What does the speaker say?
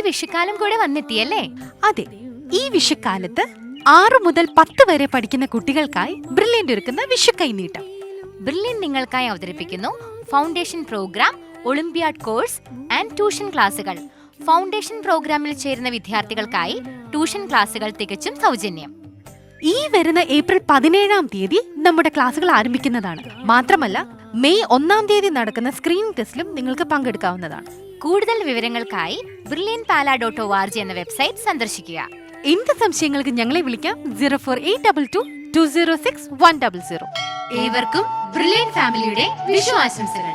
വിഷുക്കാലം കൂടെ വന്നെത്തിയല്ലേ? അതെ, ഈ വിഷുക്കാലത്ത് 6 മുതൽ 10 വരെ പഠിക്കുന്ന കുട്ടികൾക്കായി ബ്രില്യന്റ് ഒരുക്കുന്ന വിഷു കൈനീട്ടം. ബ്രില്യന്റ് നിങ്ങൾക്കായി അവതരിപ്പിക്കുന്നു foundation program, olympiad course and tuition ക്ലാസുകൾ. ഫൗണ്ടേഷൻ പ്രോഗ്രാമിൽ ചേരുന്ന വിദ്യാർത്ഥികൾക്കായി ട്യൂഷൻ ക്ലാസുകൾ തികച്ചും സൗജന്യം. ഈ വരുന്ന ഏപ്രിൽ 17-ാം തീയതി നമ്മുടെ ക്ലാസുകൾ ആരംഭിക്കുന്നതാണ്. മാത്രമല്ല, മെയ് 1-ാം തീയതി നടക്കുന്ന സ്ക്രീനിംഗ് ടെസ്റ്റിലും നിങ്ങൾക്ക് പങ്കെടുക്കാവുന്നതാണ്. കൂടുതൽ വിവരങ്ങൾക്കായി brilliantpala.org എന്ന വെബ്സൈറ്റ് സന്ദർശിക്കുക. എന്ത് സംശയങ്ങൾക്ക് ഞങ്ങളെ വിളിക്കാം 04822 206 100. ഏവർക്കും ബ്രില്യന്റ് ഫാമിലിയുടെ വിഷു ആശംസകൾ.